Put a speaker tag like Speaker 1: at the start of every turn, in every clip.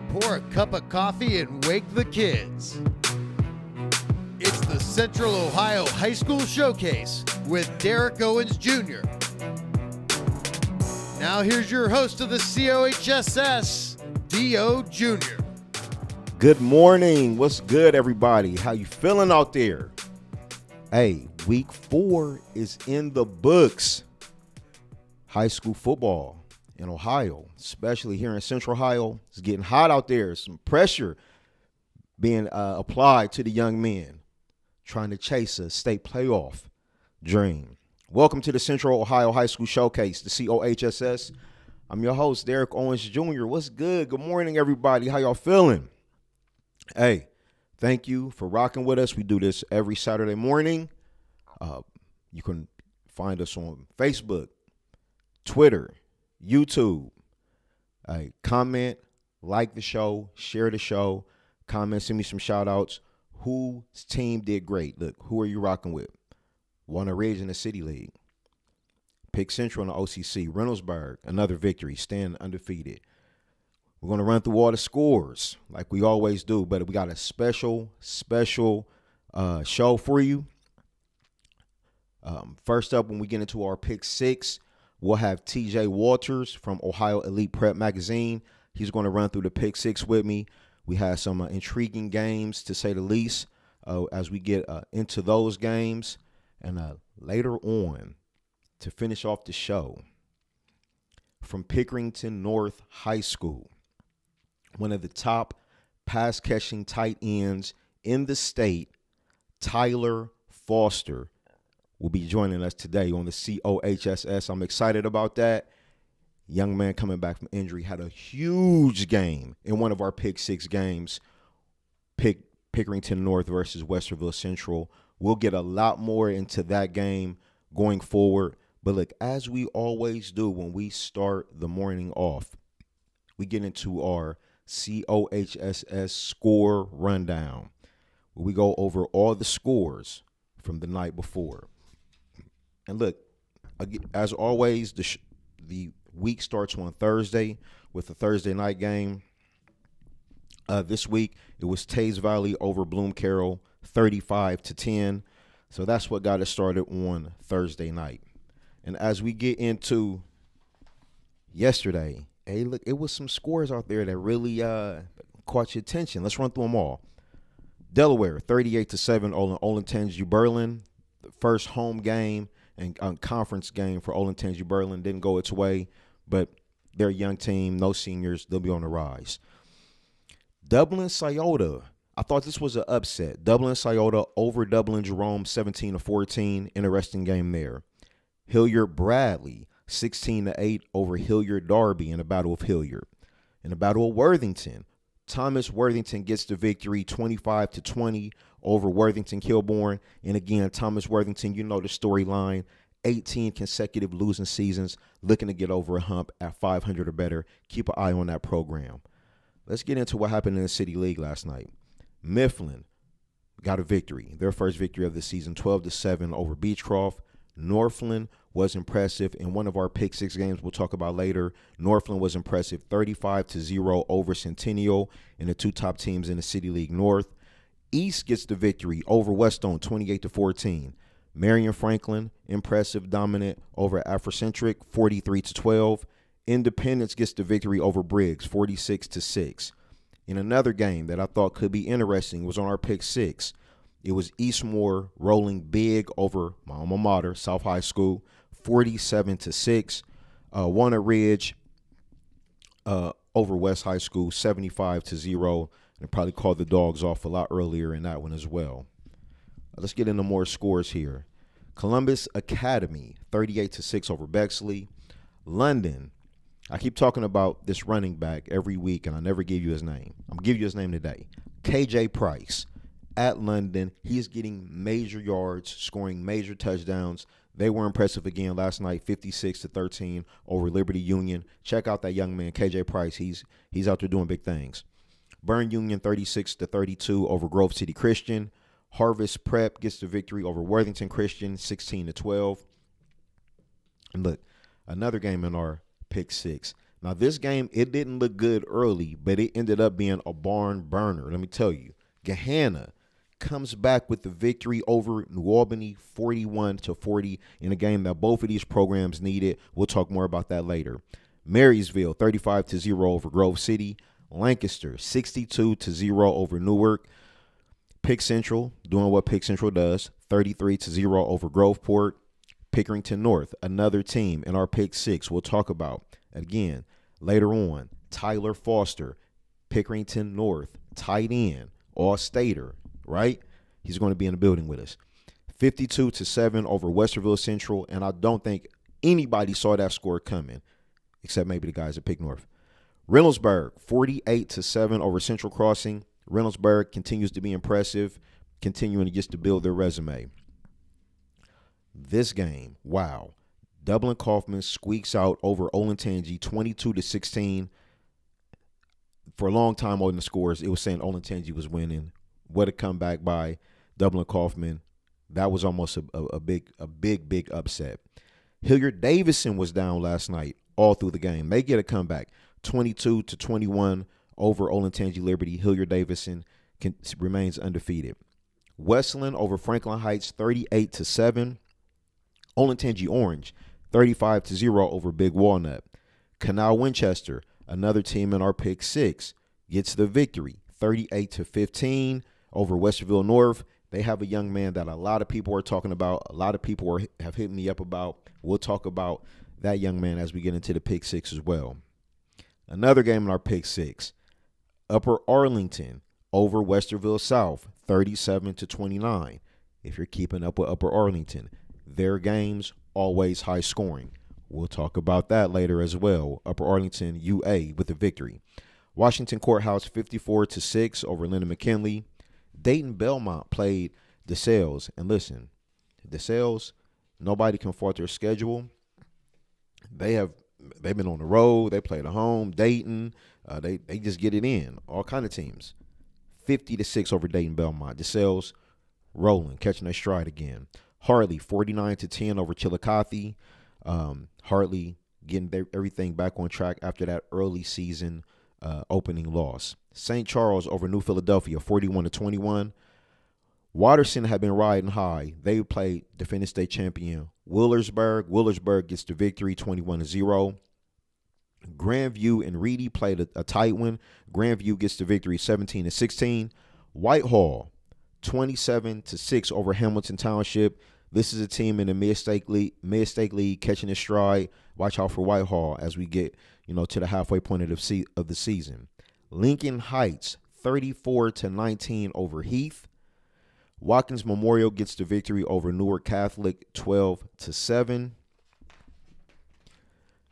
Speaker 1: pour a cup of coffee and wake the kids. It's the Central Ohio High School Showcase with Derrick Owens Jr. Now here's your host of the COHSS, D.O. Jr.
Speaker 2: Good morning. What's good, everybody? How you feeling out there? Hey, week 4 is in the books. High school football in Ohio, especially here in Central Ohio, it's getting hot out there. Some pressure being applied to the young men trying to chase a state playoff dream. Welcome to the Central Ohio High School Showcase, the COHSS. I'm your host, Derrick Owens Jr. What's good? Good morning, everybody. How y'all feeling? Hey, thank you for rocking with us. We do this every Saturday morning. You can find us on Facebook, Twitter, YouTube. Comment, like the show, share the show, comment, send me some shout outs. Whose team did great? Look, who are you rocking with? Won a Ridge in the City League. Pick Central in the OCC. Reynoldsburg, another victory, stand undefeated. We're going to run through all the scores like we always do, but we got a special show for you. First up, when we get into our Pick 6, we'll have TJ Walters from Ohio Elite Prep Magazine. He's going to run through the Pick 6 with me. We have some intriguing games, to say the least, as we get into those games. And later on, to finish off the show, from Pickerington North High School, one of the top pass-catching tight ends in the state, Tyler Foster, will be joining us today on the COHSS. I'm excited about that. Young man coming back from injury, had a huge game in one of our Pick 6 games, Pickerington North versus Westerville Central. We'll get a lot more into that game going forward. But look, as we always do when we start the morning off, we get into our COHSS score rundown, where we go over all the scores from the night before. And look, as always, the week starts on Thursday with a Thursday night game. This week, it was Tays Valley over Bloom Carroll, 35-10. So that's what got us started on Thursday night. And as we get into yesterday, hey, look, it was some scores out there that really caught your attention. Let's run through them all. Delaware, 38-7 over Olentangy Berlin. The first home game and conference game for Olentangy Berlin didn't go its way, but they're a young team, no seniors. They'll be on the rise. Dublin Scioto, I thought this was an upset. Dublin Scioto over Dublin Jerome, 17-14. Interesting game there. Hilliard Bradley, 16-8 over Hilliard Darby in the Battle of Hilliard. In the Battle of Worthington, Thomas Worthington gets the victory, 25-20 over Worthington Kilbourne. And again, Thomas Worthington, you know the storyline, 18 consecutive losing seasons, looking to get over a hump at 500 or better. Keep an eye on that program. Let's get into what happened in the City League last night. Mifflin got a victory, their first victory of the season, 12-7 over Beechcroft. Northland was impressive in one of our Pick 6 games we'll talk about later. Northland was impressive, 35-0 over Centennial and the two top teams in the City League North. East gets the victory over Westone, 28-14. Marion Franklin, impressive, dominant over Afrocentric, 43-12. Independence gets the victory over Briggs, 46-6. In another game that I thought could be interesting was on our Pick 6. It was Eastmore rolling big over my alma mater, South High School, 47-6. Walnut Ridge over West High School, 75-0. And probably called the dogs off a lot earlier in that one as well. Let's get into more scores here. Columbus Academy, 38-6 over Bexley. London, I keep talking about this running back every week, and I never give you his name. I'm going to give you his name today. KJ Price at London. He is getting major yards, scoring major touchdowns. They were impressive again last night, 56-13 over Liberty Union. Check out that young man, KJ Price. He's out there doing big things. Burn Union, 36-32 over Grove City Christian. Harvest Prep gets the victory over Worthington Christian, 16-12. And look, another game in our Pick 6. Now, this game, it didn't look good early, but it ended up being a barn burner. Let me tell you, Gahanna comes back with the victory over New Albany 41-40 in a game that both of these programs needed. We'll talk more about that later. Marysville 35-0 over Grove City. Lancaster 62-0 over Newark. Pick Central doing what Pick Central does, 33-0 over Groveport. Pickerington North, another team in our Pick 6 we'll talk about again later on. Tyler Foster, Pickerington North, tight end, all-stater, right? He's going to be in the building with us. 52-7 over Westerville Central, and I don't think anybody saw that score coming, except maybe the guys at Pick North. Reynoldsburg, 48-7 over Central Crossing. Reynoldsburg continues to be impressive, continuing just to build their resume. This game, wow. Dublin Kaufman squeaks out over Olentangy 22-16. For a long time on the scores, it was saying Olentangy was winning. What a comeback by Dublin Kaufman. That was almost a big upset. Hilliard Davidson was down last night all through the game. They get a comeback, 22-21 over Olentangy Liberty. Hilliard Davidson remains undefeated. Westland over Franklin Heights, 38-7. Olentangy Orange, 35-0 over Big Walnut. Canal Winchester, another team in our Pick 6, gets the victory, 38-15 over Westerville North. They have a young man that a lot of people are talking about. A lot of people have hit me up about. We'll talk about that young man as we get into the Pick 6 as well. Another game in our Pick 6, Upper Arlington over Westerville South, 37-29. If you're keeping up with Upper Arlington, their games always high scoring. We'll talk about that later as well. Upper Arlington UA with the victory. Washington Courthouse 54-6 over Lyndon McKinley. Dayton Belmont played DeSales, and listen, DeSales, nobody can fault their schedule. They've been on the road. They played at home. Dayton, they just get it in. All kind of teams. 50-6 over Dayton Belmont. DeSales rolling, catching their stride again. Hartley 49-10 over Chillicothe. Hartley getting everything back on track after that early season opening loss. St. Charles over New Philadelphia 41-21. Watterson had been riding high. They played defending state champion Willersburg. Willersburg gets the victory 21-0. Grandview and Reedy played a tight one. Grandview gets the victory 17-16. Whitehall 27-6 over Hamilton Township. This is a team in the mid-state league catching its stride. Watch out for Whitehall as we get, to the halfway point of the season. Lincoln Heights 34-19 over Heath. Watkins Memorial gets the victory over Newark Catholic 12-7.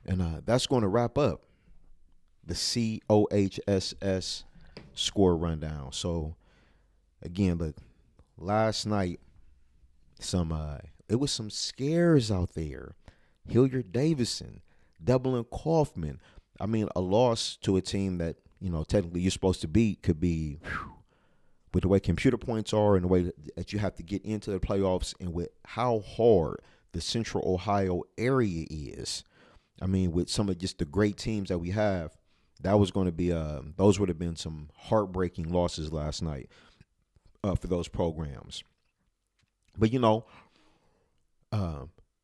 Speaker 2: And that's going to wrap up the COHSS score rundown. So again, look, last night, it was some scares out there. Hilliard Davidson, Dublin Kaufman. I mean, a loss to a team that, technically you're supposed to beat could be, with the way computer points are and the way that you have to get into the playoffs and with how hard the Central Ohio area is. I mean, with some of just the great teams that we have, that was going to be those would have been some heartbreaking losses last night for those programs. But,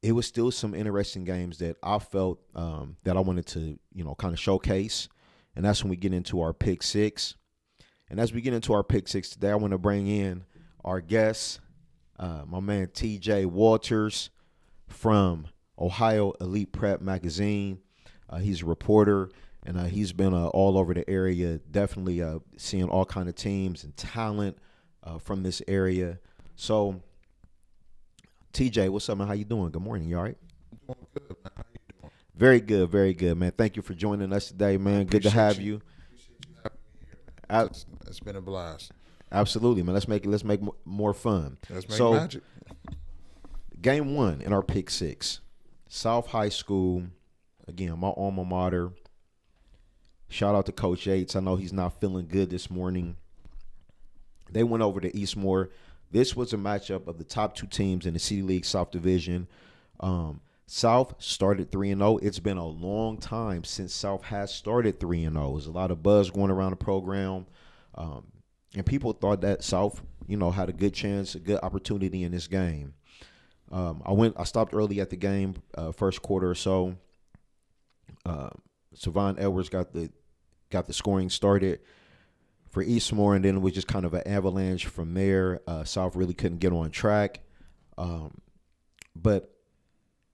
Speaker 2: it was still some interesting games that I felt that I wanted to, kind of showcase. And that's when we get into our Pick 6. And as we get into our Pick 6 today, I want to bring in our guest, my man TJ Walters from Ohio Elite Prep Magazine. He's a reporter, and he's been all over the area, definitely seeing all kind of teams and talent from this area. So, TJ, what's up, man? How you doing? Good morning. You all right?
Speaker 3: Doing good, man. How you doing?
Speaker 2: Very good, man. Thank you for joining us today, man. Good to have you.
Speaker 3: Appreciate you having me here, man. It's been a blast.
Speaker 2: Absolutely, man. Let's make more fun.
Speaker 3: Let's make magic.
Speaker 2: Game 1 in our Pick 6. South High School, again, my alma mater. Shout out to Coach Yates. I know he's not feeling good this morning. They went over to Eastmore. This was a matchup of the top two teams in the City League South Division. South started 3-0. It's been a long time since South has started 3-0. There's a lot of buzz going around the program. And people thought that South, had a good chance, a good opportunity in this game. I stopped early at the game, first quarter or so. Savon Edwards got the scoring started for Eastmoor, and then it was just kind of an avalanche from there. South really couldn't get on track. But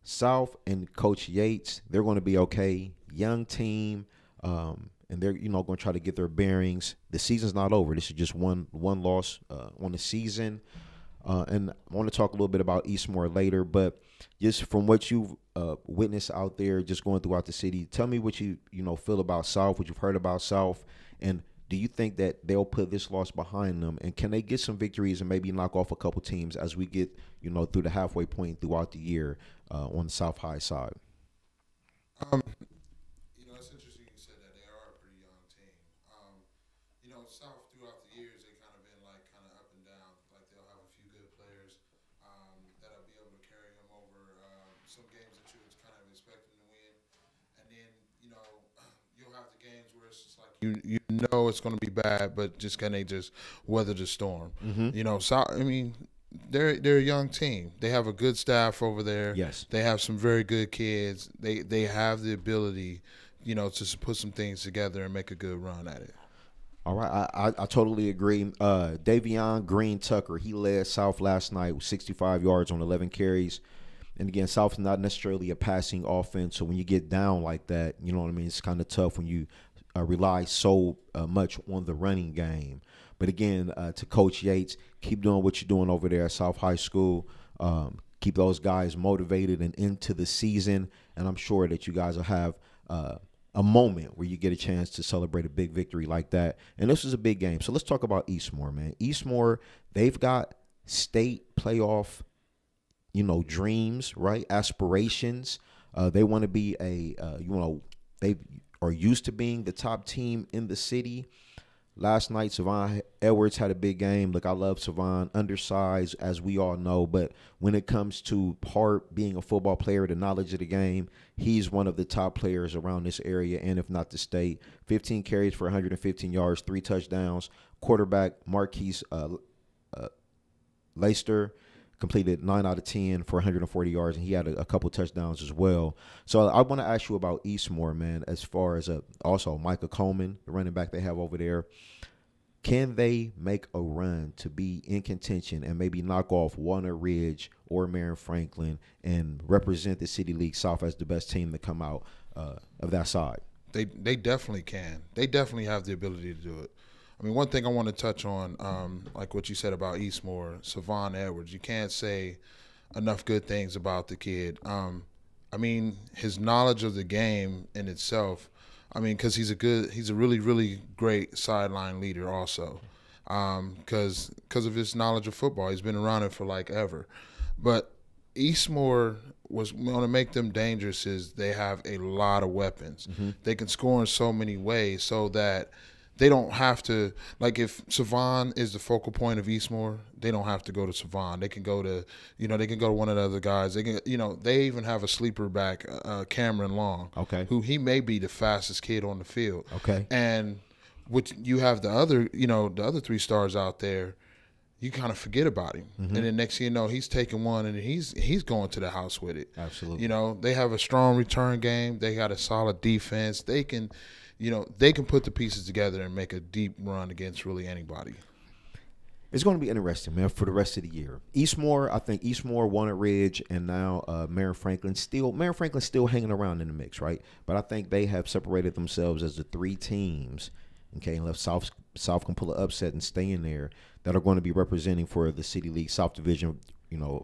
Speaker 2: South and Coach Yates, they're going to be okay. Young team, and they're going to try to get their bearings. The season's not over. This is just one loss on the season. And I want to talk a little bit about Eastmoor later, but just from what you've witnessed out there, just going throughout the city, tell me what you feel about South, what you've heard about South, and do you think that they'll put this loss behind them, and can they get some victories and maybe knock off a couple teams as we get through the halfway point throughout the year on the South High side?
Speaker 3: It's interesting you said that they are a pretty young team. South throughout the years they kind of been kind of up and down. Like they'll have a few good players that'll be able to carry them over some games that you was kind of expecting to win, and then you'll have the games where it's just like it's going to be bad, but can they just weather the storm? South. They're a young team. They have a good staff over there.
Speaker 2: Yes.
Speaker 3: They have some very good kids. They have the ability, to put some things together and make a good run at it.
Speaker 2: All right, I totally agree. Davion Green Tucker, he led South last night with 65 yards on 11 carries. And again, South's not necessarily a passing offense, so when you get down like that, it's kind of tough when you rely so much on the running game. But again, to Coach Yates, keep doing what you're doing over there at South High School. Keep those guys motivated and into the season, and I'm sure that you guys will have a moment where you get a chance to celebrate a big victory like that. And this is a big game. So let's talk about Eastmoor, man. Eastmoor, they've got state playoff, dreams, right? Aspirations. They want to be they are used to being the top team in the city. Last night, Savon Edwards had a big game. Look, I love Savon, undersized, as we all know. But when it comes to being a football player, the knowledge of the game, he's one of the top players around this area, and if not the state. 15 carries for 115 yards, 3 touchdowns. Quarterback Marquise Leicester completed 9 out of 10 for 140 yards, and he had a couple touchdowns as well. So I want to ask you about Eastmoor, man, as far as also Micah Coleman, the running back they have over there. Can they make a run to be in contention and maybe knock off Walnut Ridge or Marion Franklin and represent the City League South as the best team to come out of that side?
Speaker 3: They definitely can. They definitely have the ability to do it. One thing I want to touch on, like what you said about Eastmoor, Savon Edwards, you can't say enough good things about the kid. His knowledge of the game in itself, because he's a really, really great sideline leader also, because of his knowledge of football. He's been around it for ever. But Eastmoor was going to make them dangerous is they have a lot of weapons. Mm-hmm. They can score in so many ways so that they don't have to, if Savon is the focal point of Eastmoor, they don't have to go to Savon. They can go to, they can go to one of the other guys. They can, they even have a sleeper back, Cameron Long,
Speaker 2: okay, who
Speaker 3: he may be the fastest kid on the field.
Speaker 2: Okay.
Speaker 3: And you have the other 3 stars out there, you kind of forget about him. Mm-hmm. And then next thing you know, he's taking one and he's going to the house with it.
Speaker 2: Absolutely.
Speaker 3: They have a strong return game. They got a solid defense. They can put the pieces together and make a deep run against really anybody.
Speaker 2: It's going to be interesting, man, for the rest of the year. I think Eastmoor, Walnut Ridge, and now Marion Franklin's still hanging around in the mix, right? But I think they have separated themselves as the 3 teams, okay, unless South can pull an upset and stay in there, that are going to be representing for the City League South Division,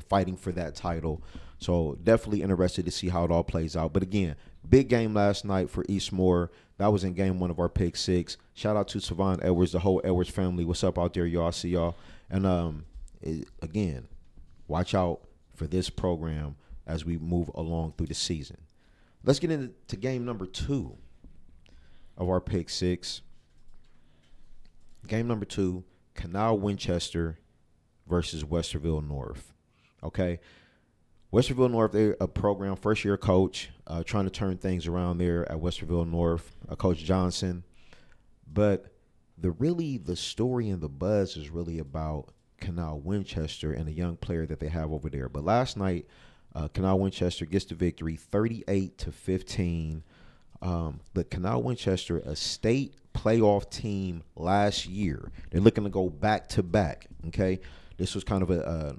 Speaker 2: fighting for that title. So definitely interested to see how it all plays out. But again, big game last night for Eastmoor. That was in game 1 of our Pick 6. Shout out to Savon Edwards, the whole Edwards family. What's up out there, y'all? See y'all. And again, watch out for this program as we move along through the season. Let's get into game number 2 of our Pick 6. Game number 2, Canal Winchester versus Westerville North. Okay. Westerville North, they're a program, first-year coach, trying to turn things around there at Westerville North, Coach Johnson. But the story and the buzz is really about Canal Winchester and a young player that they have over there. But last night, Canal Winchester gets the victory, 38-15. The Canal Winchester, a state playoff team last year. They're looking to go back-to-back, okay? This was kind of a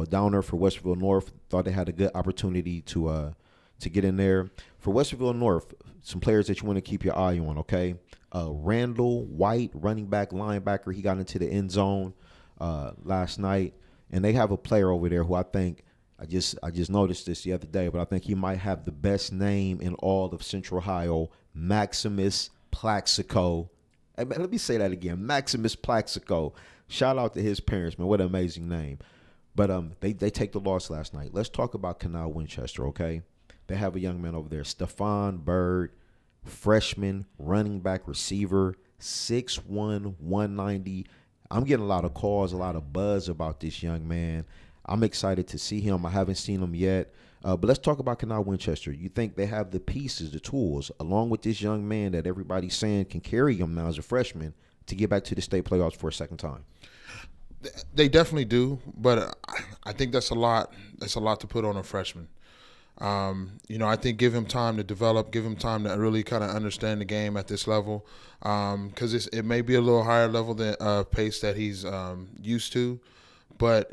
Speaker 2: downer for Westerville North. Thought they had a good opportunity to get in there. For Westerville North, some players that you want to keep your eye on, okay? Randall White, running back, linebacker, he got into the end zone last night. And they have a player over there who I think, I just noticed this the other day, but I think he might have the best name in all of Central Ohio, Maximus Plaxico. Hey, man, let me say that again, Maximus Plaxico. Shout out to his parents, man. What an amazing name. But they take the loss last night. Let's talk about Canal Winchester, okay? They have a young man over there, Stephon Bird, freshman, running back, receiver, 6'1", 190. I'm getting a lot of calls, a lot of buzz about this young man. I'm excited to see him. I haven't seen him yet. But let's talk about Canal Winchester. You think they have the pieces, the tools, along with this young man that everybody's saying can carry him now as a freshman to get back to the state playoffs for a second time?
Speaker 3: They definitely do, but I think that's a lot. That's a lot to put on a freshman. I think give him time to develop, give him time to really kind of understand the game at this level, because it may be a little higher level than pace that he's used to, but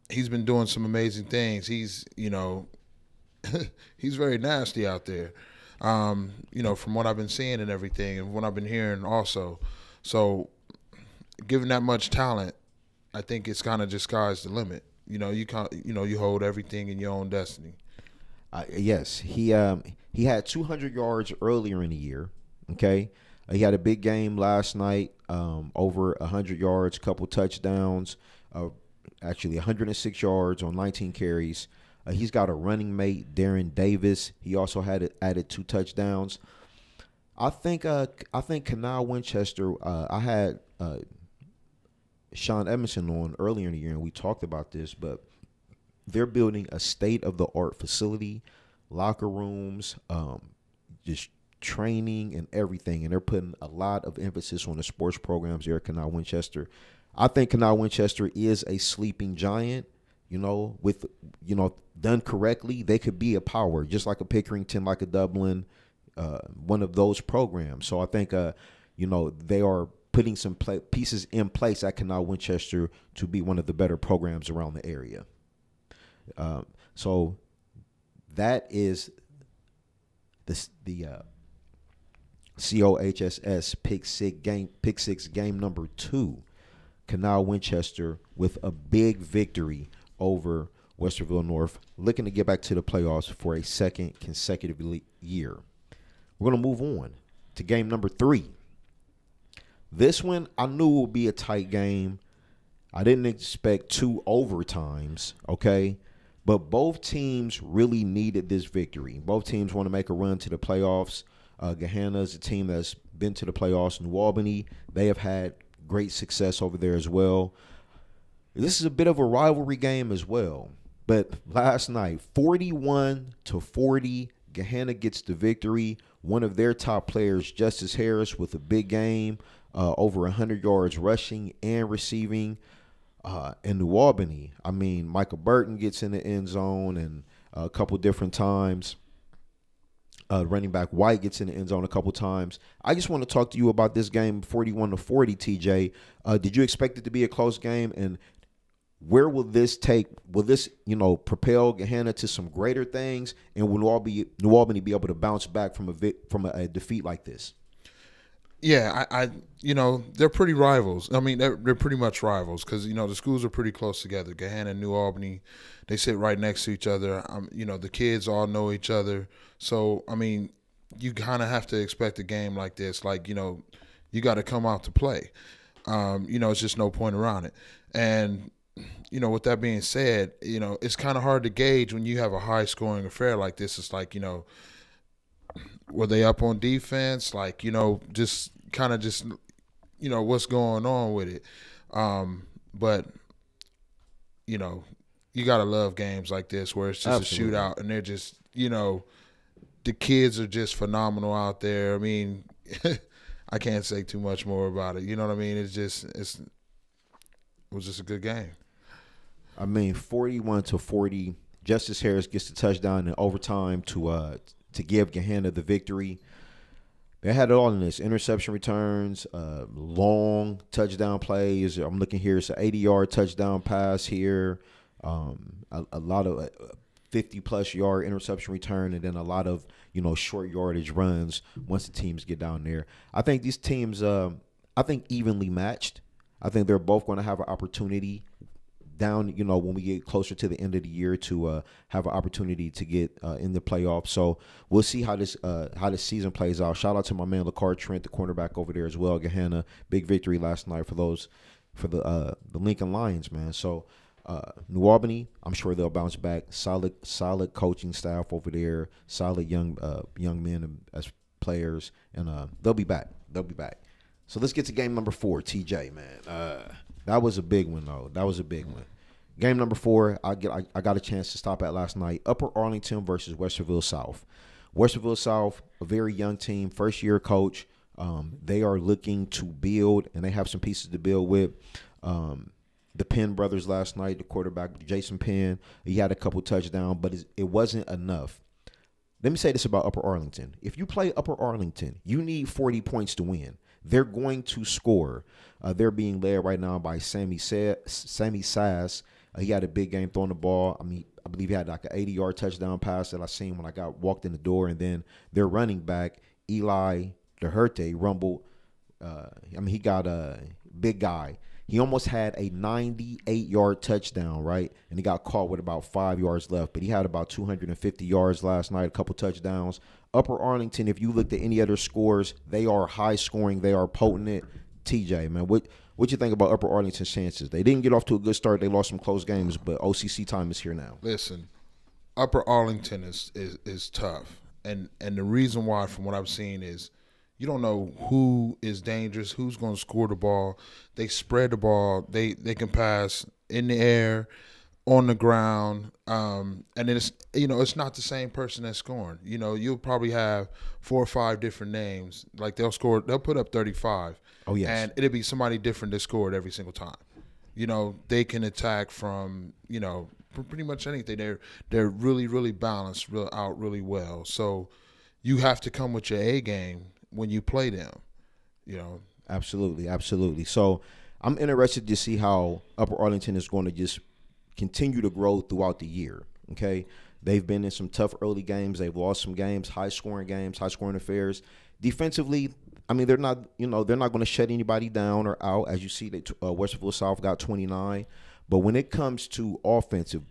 Speaker 3: he's been doing some amazing things. He's he's very nasty out there, from what I've been seeing and everything, and what I've been hearing also. So, given that much talent, I think it's kind of just sky's the limit. You hold everything in your own destiny.
Speaker 2: Yes, he had 200 yards earlier in the year. Okay, he had a big game last night, over 100 yards, couple touchdowns, actually 106 yards on 19 carries. He's got a running mate, Darren Davis. He also had added 2 touchdowns. I think Canal Winchester. I had Sean Edmondson on earlier in the year, and we talked about this, but they're building a state-of-the-art facility, locker rooms, just training and everything, and they're putting a lot of emphasis on the sports programs there at Canal Winchester. I think Canal Winchester is a sleeping giant. With done correctly, they could be a power, just like a Pickerington, like a Dublin, one of those programs. So I think they are putting some pieces in place at Canal Winchester to be one of the better programs around the area. So that is the COHSS Pick Six game number 2. Canal Winchester with a big victory over Westerville North, looking to get back to the playoffs for a second consecutive year. We're going to move on to game number 3. This one, I knew it would be a tight game. I didn't expect 2 overtimes, okay? But both teams really needed this victory. Both teams want to make a run to the playoffs. Gahanna is a team that's been to the playoffs. New Albany, they have had great success over there as well. This is a bit of a rivalry game as well. But last night, 41-40, Gahanna gets the victory. One of their top players, Justice Harris, with a big game, over 100 yards rushing and receiving. In New Albany, Michael Burton gets in the end zone and a couple different times. Running back White gets in the end zone a couple times. I just want to talk to you about this game, 41-40, TJ. Did you expect it to be a close game? And where will this take? Will this, propel Gahanna to some greater things? And will New Albany be able to bounce back from a defeat like this?
Speaker 3: Yeah, they're pretty rivals. They're pretty much rivals because, the schools are pretty close together. Gahanna and New Albany, they sit right next to each other. The kids all know each other. So, you kind of have to expect a game like this. You got to come out to play. It's just no point around it. And, with that being said, it's kind of hard to gauge when you have a high-scoring affair like this. It's like, were they up on defense? Just what's going on with it. But, you gotta love games like this where it's just
Speaker 2: Absolutely.
Speaker 3: a shootout and they're just, the kids are just phenomenal out there. I mean, I can't say too much more about it. You know what I mean? It was just a good game.
Speaker 2: I mean, 41-40. Justice Harris gets the touchdown in overtime to give Gehenna the victory. They had it all in this: interception returns, long touchdown plays. I'm looking here; it's an 80-yard touchdown pass here, a lot of 50-plus yard interception return, and then a lot of short yardage runs once the teams get down there. I think these teams, evenly matched. I think they're both going to have an opportunity down, when we get closer to the end of the year to have an opportunity to get in the playoffs. So we'll see how this season plays out. Shout out to my man LaCar Trent, the cornerback over there as well. Gehenna, big victory last night for the Lincoln Lions, man. So New Albany, I'm sure they'll bounce back. Solid coaching staff over there. Solid young men as players, and they'll be back. So let's get to game number 4, TJ, man. That was a big one, though. That was a big one. Game number 4, I got a chance to stop at last night. Upper Arlington versus Westerville South. Westerville South, a very young team, first-year coach. They are looking to build, and they have some pieces to build with. The Penn brothers last night, the quarterback, Jason Penn, he had a couple touchdowns, but it wasn't enough. Let me say this about Upper Arlington. If you play Upper Arlington, you need 40 points to win. They're going to score. They're being led right now by Sammy Sass. He had a big game throwing the ball. I mean, I believe he had like an 80-yard touchdown pass that I seen when I walked in the door. And then their running back, Eli DeHerte, rumbled. He got a big guy. He almost had a 98-yard touchdown, right? And he got caught with about 5 yards left. But he had about 250 yards last night, a couple touchdowns. Upper Arlington, if you looked at any other scores, they are high scoring. They are potent. TJ, man, what you think about Upper Arlington's chances? They didn't get off to a good start. They lost some close games, but OCC time is here now.
Speaker 3: Listen, Upper Arlington is tough. And the reason why, from what I've seen, is you don't know who is dangerous, who's going to score the ball. They spread the ball. They can pass in the air, on the ground, and then it's not the same person that's scoring. You'll probably have 4 or 5 different names. Like they'll put up 35.
Speaker 2: Oh yes,
Speaker 3: and it'll be somebody different that scored every single time. They can attack from pretty much anything. They're really, really balanced, really well. So you have to come with your A game when you play them.
Speaker 2: Absolutely. So I'm interested to see how Upper Arlington is going to just continue to grow throughout the year. Okay, they've been in some tough early games. They've lost some games, high scoring affairs. Defensively, I mean, they're not going to shut anybody down or out. As you see, Westerville South got 29. But when it comes to offensive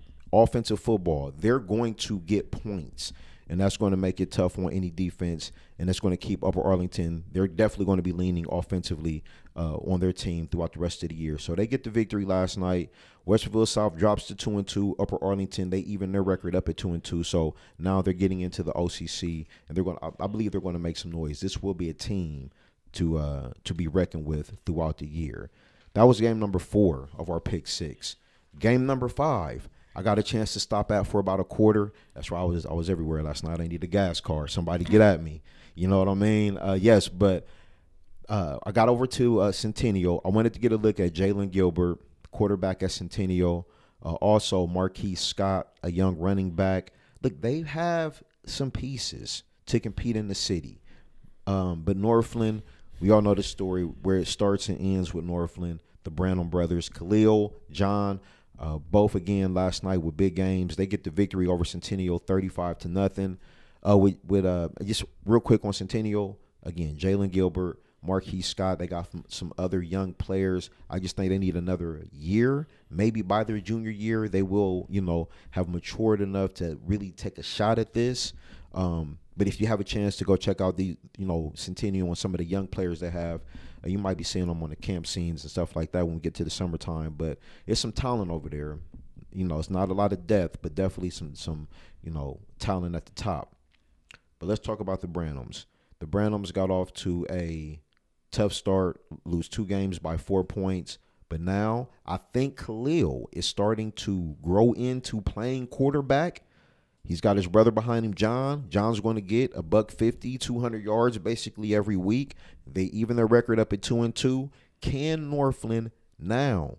Speaker 2: football, they're going to get points. And that's going to make it tough on any defense, and that's going to keep Upper Arlington. They're definitely going to be leaning offensively on their team throughout the rest of the year. So they get the victory last night. Westerville South drops to 2-2. Upper Arlington, they even their record up at 2-2. So now they're getting into the OCC, and I believe they're going to make some noise. This will be a team to be reckoned with throughout the year. That was game number 4 of our Pick 6. Game number 5. I got a chance to stop at for about a quarter. That's why I was everywhere last night. I need a gas car. Somebody get at me. You know what I mean? Yes, but I got over to Centennial. I wanted to get a look at Jalen Gilbert, quarterback at Centennial. Also, Marquise Scott, a young running back. Look, they have some pieces to compete in the city. But Northland, we all know the story where it starts and ends with Northland. The Branham brothers, Khalil, John, both again last night with big games. They get the victory over Centennial 35-0. With just real quick on Centennial, again, Jalen Gilbert, Marquise Scott, they got some other young players. I just think they need another year. Maybe by their junior year, they will, have matured enough to really take a shot at this. But if you have a chance to go check out the, Centennial and some of the young players they have, you might be seeing them on the camp scenes and stuff like that when we get to the summertime. But it's some talent over there. It's not a lot of depth, but definitely some talent at the top. But let's talk about the Branhams. The Branhams got off to a tough start, lose 2 games by 4 points. But now I think Khalil is starting to grow into playing quarterback. He's got his brother behind him, John. John's going to get a $150, 200 yards basically every week. They even their record up at 2-2. Can Northland now,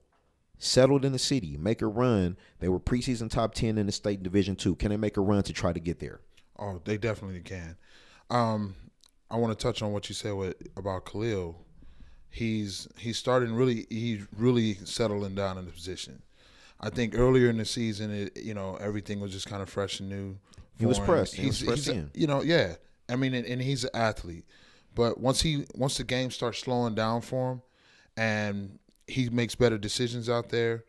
Speaker 2: settled in the city, make a run? They were preseason top 10 in the state Division II. Can they make a run to try to get there?
Speaker 3: Oh, they definitely can. I want to touch on what you said about Khalil. He's really settling down in the position. I think earlier in the season, everything was just kind of fresh and new.
Speaker 2: He was pressed.
Speaker 3: He's in. Yeah. I mean, and he's an athlete. But once the game starts slowing down for him, and he makes better decisions out there,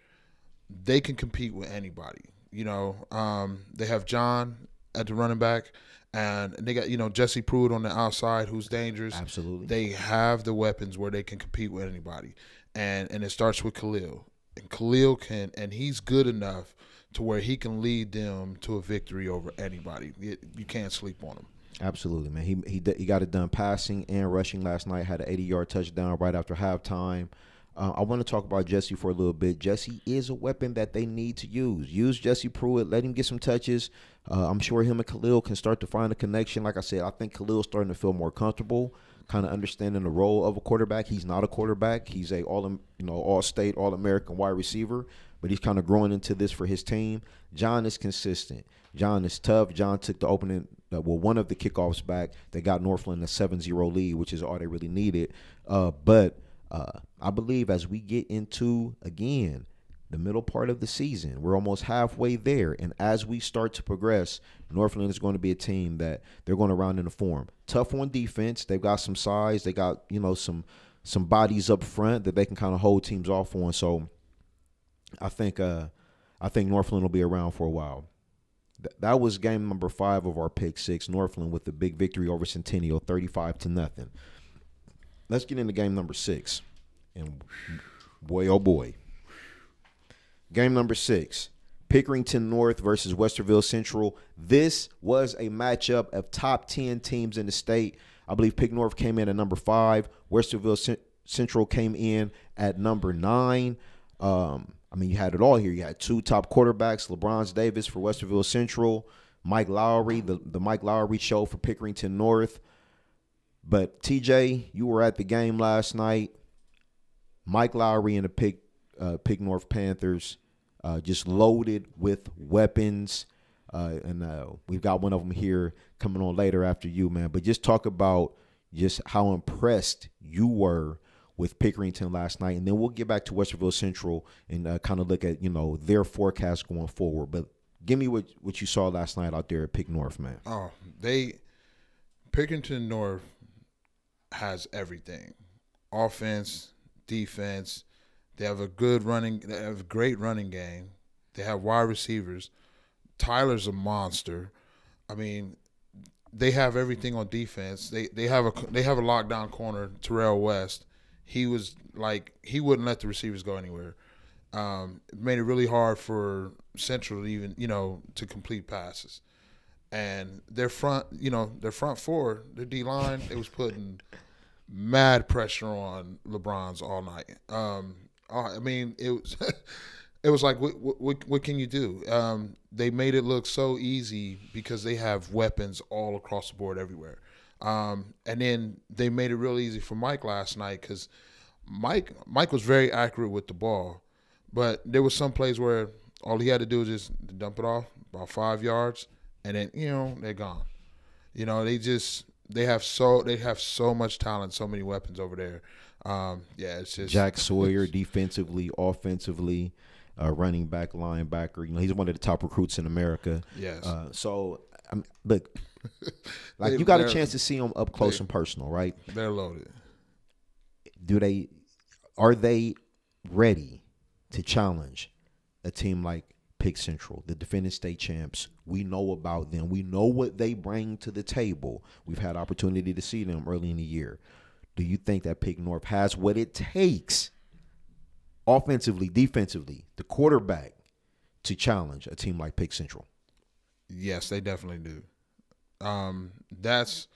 Speaker 3: they can compete with anybody. They have John at the running back, and they got Jesse Pruitt on the outside, who's dangerous.
Speaker 2: Absolutely.
Speaker 3: They have the weapons where they can compete with anybody, and it starts with Khalil. And Khalil can, and he's good enough to where he can lead them to a victory over anybody. You can't sleep on him.
Speaker 2: Absolutely, man. He got it done passing and rushing last night. Had an 80-yard touchdown right after halftime. I want to talk about Jesse for a little bit. Jesse is a weapon that they need to use. Use Jesse Pruitt. Let him get some touches. I'm sure him and Khalil can start to find a connection. Like I said, I think Khalil's starting to feel more comfortable, kind of understanding the role of a quarterback. He's not a quarterback. He's a all-state, all-American wide receiver, but he's kind of growing into this for his team. John is consistent. John is tough. John took the opening, one of the kickoffs back. They got Northland a 7-0 lead, which is all they really needed. But I believe as we get into, again, the middle part of the season, we're almost halfway there. And as we start to progress, Northland is going to be a team that they're going to round into form. Tough on defense. They've got some size. They got, some bodies up front that they can kind of hold teams off on. So I think Northland will be around for a while. That was game number 5 of our Pick 6. Northland with the big victory over Centennial, 35-0. Let's get into game number 6. And boy, oh boy. Game number 6, Pickerington North versus Westerville Central. This was a matchup of top 10 teams in the state. I believe Pick North came in at number 5. Westerville Central came in at number 9. You had it all here. You had 2 top quarterbacks, LeBron Davis for Westerville Central, Mike Lowry, the Mike Lowry show for Pickerington North. But, TJ, you were at the game last night. Mike Lowry and the Pick North Panthers just loaded with weapons. And we've got one of them here coming on later after you, man. But just talk about just how impressed you were with Pickerington last night. And then we'll get back to Westerville Central and kind of look at, their forecast going forward. But give me what you saw last night out there at Pick North, man.
Speaker 3: Oh, Pickerington North has everything. Offense, defense. They have a great running game. They have wide receivers. Tyler's a monster. I mean, they have everything on defense. They have a lockdown corner, Terrell West. He wouldn't let the receivers go anywhere. It made it really hard for Central to even, to complete passes. And their front four, their D-line, it was putting mad pressure on LeBron's all night. It was like, what can you do? They made it look so easy because they have weapons all across the board everywhere. And then they made it real easy for Mike last night because Mike was very accurate with the ball, but there was some plays where all he had to do was just dump it off about 5 yards, and then they're gone. They have so much talent, so many weapons over there. It's just
Speaker 2: Jack Sawyer defensively, offensively, running back, linebacker. He's one of the top recruits in America.
Speaker 3: Yes.
Speaker 2: Look, you got a chance to see him up close and personal, right?
Speaker 3: They're loaded.
Speaker 2: Are they ready to challenge a team like Pick Central, the defending state champs? We know about them. We know what they bring to the table. We've had opportunity to see them early in the year. Do you think that Pick North has what it takes offensively, defensively, the quarterback, to challenge a team like Pick Central?
Speaker 3: Yes, they definitely do. That's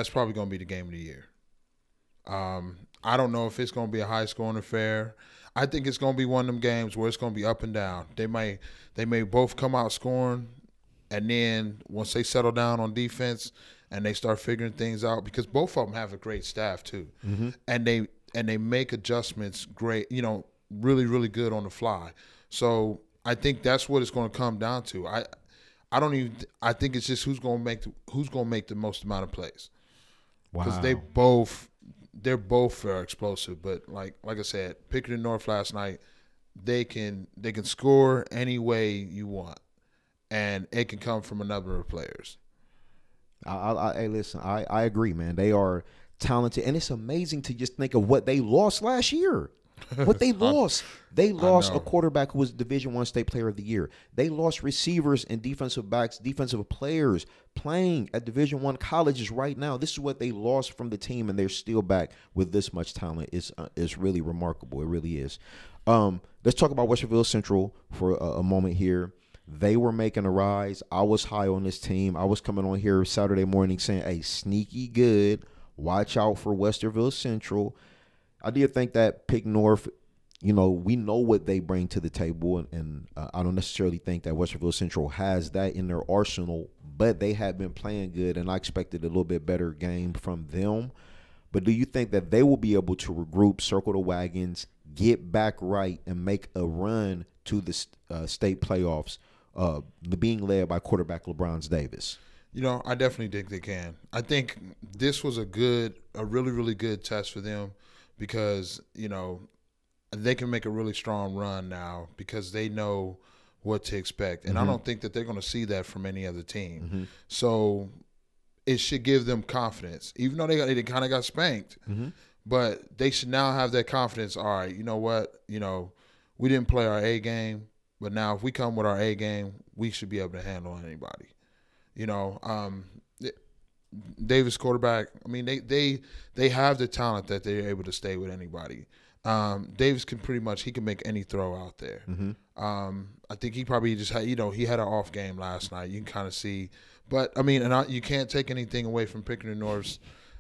Speaker 3: probably going to be the game of the year. I don't know if it's going to be a high-scoring affair. I think it's going to be one of them games where it's going to be up and down. They may both come out scoring, and then once they settle down on defense and they start figuring things out, because both of them have a great staff too, and they make adjustments great, really really good on the fly. So I think that's what it's going to come down to. I think it's just who's going to make the most amount of plays. Because they're both explosive. But like I said, Pickerington North last night, they can score any way you want, and it can come from a number of players.
Speaker 2: Hey, listen, I agree, man. They are talented, and it's amazing to just think of what they lost last year. What they lost. They lost a quarterback who was Division I State Player of the Year. They lost receivers and defensive backs, defensive players playing at Division I colleges right now. This is what they lost from the team, and they're still back with this much talent. It's really remarkable. It really is. Let's talk about Westerville Central for a moment here. They were making a rise. I was high on this team. I was coming on here Saturday morning saying, hey, sneaky good. Watch out for Westerville Central. I did think that Pick North, we know what they bring to the table, and I don't necessarily think that Westerville Central has that in their arsenal, but they have been playing good, and I expected a little bit better game from them. But do you think that they will be able to regroup, circle the wagons, get back right, and make a run to the state playoffs, being led by quarterback LeBron Davis?
Speaker 3: I definitely think they can. I think this was a really, really good test for them. Because, they can make a really strong run now because they know what to expect. And I don't think that they're going to see that from any other team. So it should give them confidence, even though they kind of got spanked. But they should now have that confidence. All right, you know what? We didn't play our A game, but now if we come with our A game, we should be able to handle anybody. Davis quarterback, I mean, they have the talent that they're able to stay with anybody. Davis can he can make any throw out there. I think he probably just had, he had an off game last night. You can kind of see. But, I mean, you can't take anything away from Pickerington North's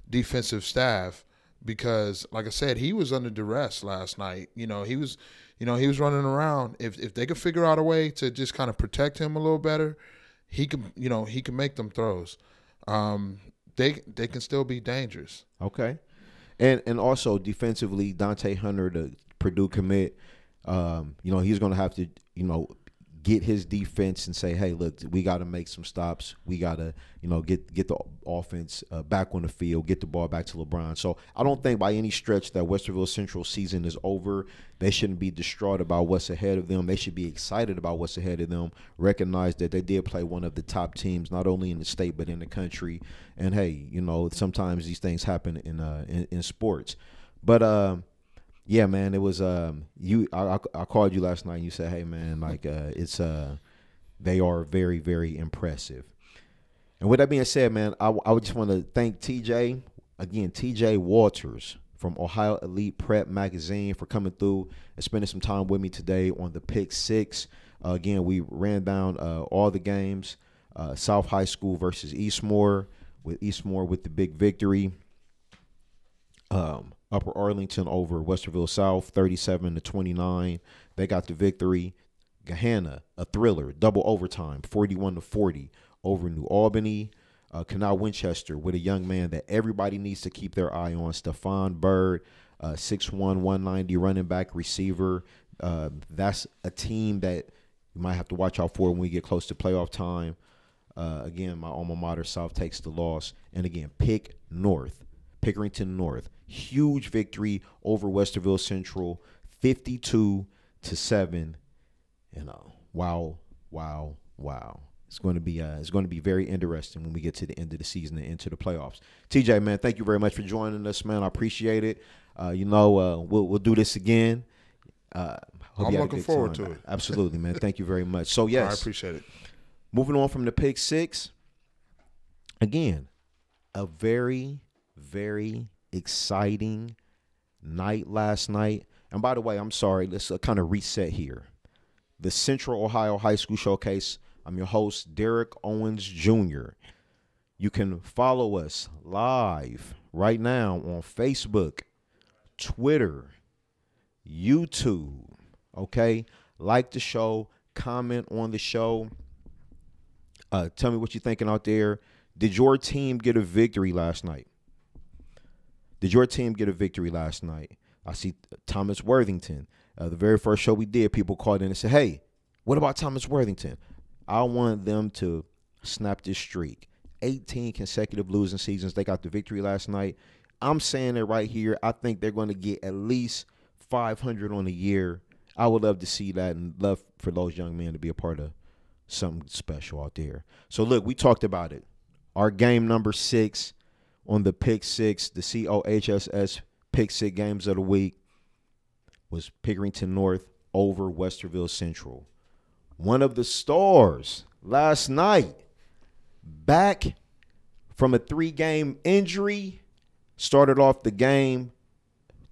Speaker 3: defensive staff because, like I said, he was under duress last night. He was running around. If they could figure out a way to just kind of protect him a little better, he can make them throws. They can still be dangerous.
Speaker 2: Okay. And also defensively, Dante Hunter, the Purdue commit, he's going to have to, get his defense and say, hey, look, we got to make some stops. We got to, get the offense back on the field, get the ball back to LeBron. So I don't think by any stretch that Westerville Central season is over. They shouldn't be distraught about what's ahead of them. They should be excited about what's ahead of them, recognize that they did play one of the top teams, not only in the state but in the country. And, hey, sometimes these things happen in sports. But, yeah, man, it was I called you last night and you said, hey, man, they are very, very impressive. And with that being said, man, I would just want to thank TJ Walters from Ohio Elite Prep Magazine for coming through and spending some time with me today on the Pick Six. Again, we ran down all the games, South High School versus Eastmoor, with Eastmoor with the big victory. Upper Arlington over Westerville South, 37-29. They got the victory. Gahanna, a thriller, double overtime, 41-40 over New Albany. Canal Winchester with a young man that everybody needs to keep their eye on, Stephon Bird, 6'1", 190 running back receiver. That's a team that you might have to watch out for when we get close to playoff time. Again, my alma mater, South, takes the loss. And again, Pickerington North, huge victory over Westerville Central, 52-7. Wow. It's going to be very interesting when we get to the end of the season and into the playoffs. TJ, man, thank you very much for joining us, man. I appreciate it. We'll do this again.
Speaker 3: I'm looking forward to it.
Speaker 2: Absolutely, man. Thank you very much. So yes,
Speaker 3: I appreciate it.
Speaker 2: Moving on from the Pick Six, again, a very, very exciting night last night. And by the way, I'm sorry, let's kind of reset here. The Central Ohio High School Showcase. I'm your host, Derrick Owens Jr. You can follow us live right now on Facebook, Twitter, YouTube. Okay? Like the show, comment on the show. Tell me what you're thinking out there. Did your team get a victory last night? Did your team get a victory last night? I see Thomas Worthington. The very first show we did, people called in and said, hey, what about Thomas Worthington? I want them to snap this streak. 18 consecutive losing seasons. They got the victory last night. I'm saying it right here. I think they're going to get at least 500 on the year. I would love to see that and love for those young men to be a part of something special out there. So, look, we talked about it. Our game number 6 on the Pick 6, the COHSS Pick 6 games of the week was Pickerington North over Westerville Central. One of the stars last night, back from a 3-game injury, started off the game,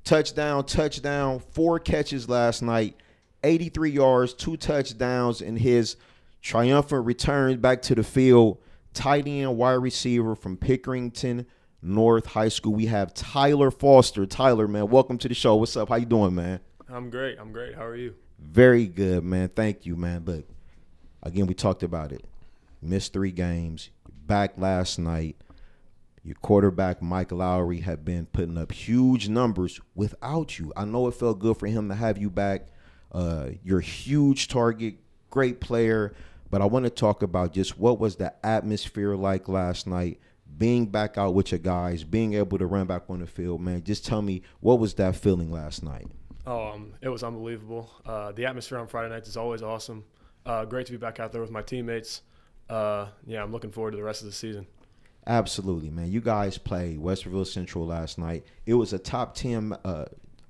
Speaker 2: touchdown, 4 catches last night, 83 yards, 2 touchdowns in his triumphant return back to the field. Tight end, wide receiver from Pickerington North High School. We have Tyler Foster. Tyler, man, welcome to the show. What's up? How you doing, man?
Speaker 4: I'm great. How are you?
Speaker 2: Very good, man. Thank you, man. Look, again, we talked about it. Missed 3 games. Back last night. Your quarterback, Mike Lowry, had been putting up huge numbers without you. I know it felt good for him to have you back. You're a huge target, great player. But I want to talk about just what was the atmosphere like last night, being back out with your guys, being able to run back on the field, man. Just tell me, what was that feeling last night?
Speaker 4: It was unbelievable. The atmosphere on Friday nights is always awesome. Great to be back out there with my teammates. I'm looking forward to the rest of the season.
Speaker 2: Absolutely, man. You guys played Westerville Central last night. It was a top 10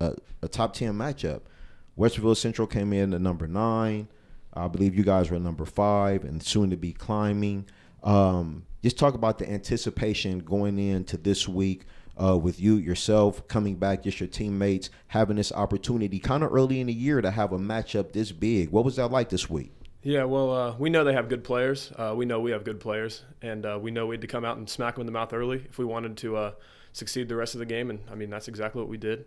Speaker 2: matchup. Westerville Central came in at number 9. I believe you guys were number 5 and soon to be climbing. Just talk about the anticipation going into this week with you, yourself, coming back, just your teammates, having this opportunity kind of early in the year to have a matchup this big. What was that like this week?
Speaker 4: Yeah, well, we know they have good players. We know we have good players. And we know we had to come out and smack them in the mouth early if we wanted to succeed the rest of the game. And, that's exactly what we did.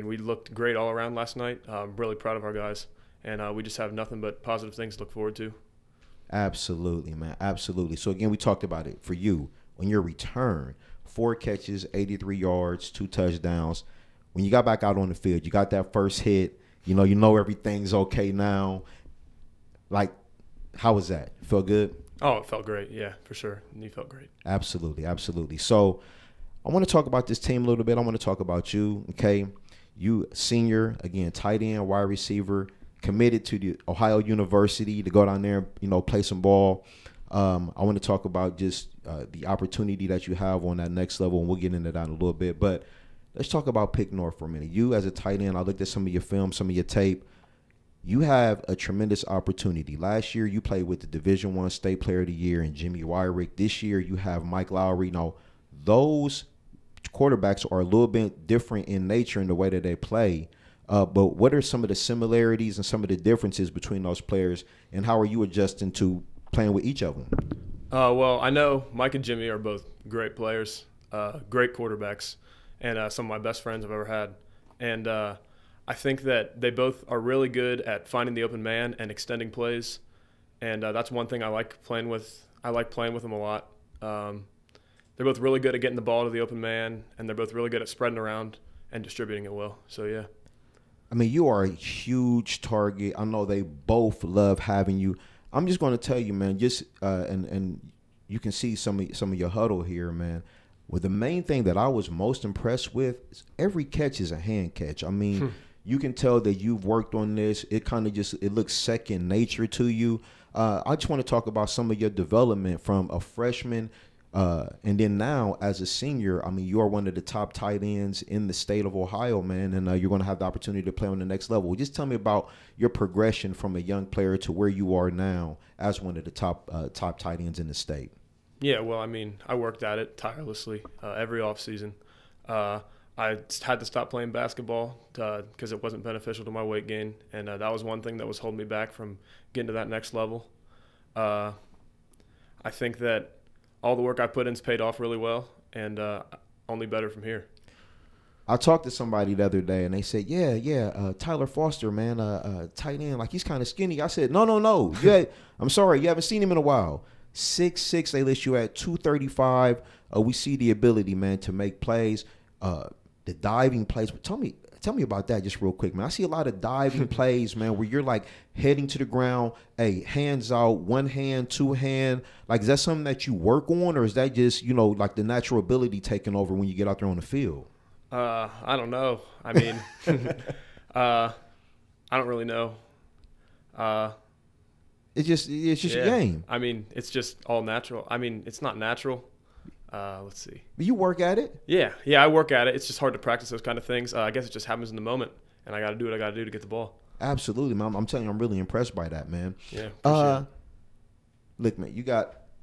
Speaker 4: We looked great all around last night. I'm really proud of our guys. And we just have nothing but positive things to look forward to.
Speaker 2: Absolutely, man. Absolutely. So, again, we talked about it. For you, on your return, 4 catches, 83 yards, 2 touchdowns. When you got back out on the field, you got that first hit. You know everything's okay now. Like, how was that? Felt good?
Speaker 4: Oh, it felt great. Yeah, for sure. You felt great.
Speaker 2: Absolutely, absolutely. So, I want to talk about this team a little bit. I want to talk about you, okay? You senior, again, tight end, wide receiver, committed to the Ohio University to go down there, play some ball. I want to talk about just the opportunity that you have on that next level, and we'll get into that in a little bit. But let's talk about Pick North for a minute. You as a tight end, I looked at some of your film, some of your tape. You have a tremendous opportunity. Last year, you played with the Division I State Player of the Year and Jimmy Wyrick. This year, you have Mike Lowry. Now, those quarterbacks are a little bit different in nature in the way that they play. But what are some of the similarities and some of the differences between those players, and how are you adjusting to playing with each of them?
Speaker 4: Well, I know Mike and Jimmy are both great players, great quarterbacks, and some of my best friends I've ever had. And I think that they both are really good at finding the open man and extending plays. And that's one thing I like playing with. I like playing with them a lot. They're both really good at getting the ball to the open man, and they're both really good at spreading around and distributing it well. So, yeah.
Speaker 2: You are a huge target. I know they both love having you. I'm just going to tell you, man, just and you can see some of your huddle here, man. Well, the main thing that I was most impressed with is every catch is a hand catch. You can tell that you've worked on this. It kind of it looks second nature to you. I just want to talk about some of your development from a freshman and then now as a senior. You are one of the top tight ends in the state of Ohio, man, and you're going to have the opportunity to play on the next level. Just tell me about your progression from a young player to where you are now as one of the top tight ends in the state.
Speaker 4: Yeah, well, I worked at it tirelessly every offseason. I had to stop playing basketball because it wasn't beneficial to my weight gain, and that was one thing that was holding me back from getting to that next level. I think that all the work I put in's paid off really well, and only better from here.
Speaker 2: I talked to somebody the other day, and they said, Tyler Foster, man, tight end, like he's kind of skinny. I said, no. I'm sorry, you haven't seen him in a while. 6'6", they list you at 235. We see the ability, man, to make plays, the diving plays. But tell me about that just real quick, man. I see a lot of diving plays, man, where you're like heading to the ground, hey, hands out, one hand, two hand. Like, is that something that you work on, or is that just, like the natural ability taking over when you get out there on the field?
Speaker 4: I don't know. I mean, I don't really know.
Speaker 2: It's just a game.
Speaker 4: I mean, it's just all natural. I mean, it's not natural. Let's see.
Speaker 2: You work at it?
Speaker 4: Yeah, I work at it. It's just hard to practice those kind of things. I guess it just happens in the moment, and I got to do what I got to do to get the ball.
Speaker 2: Absolutely, man. I'm telling you, I'm really impressed by that, man.
Speaker 4: Yeah.
Speaker 2: Look, man,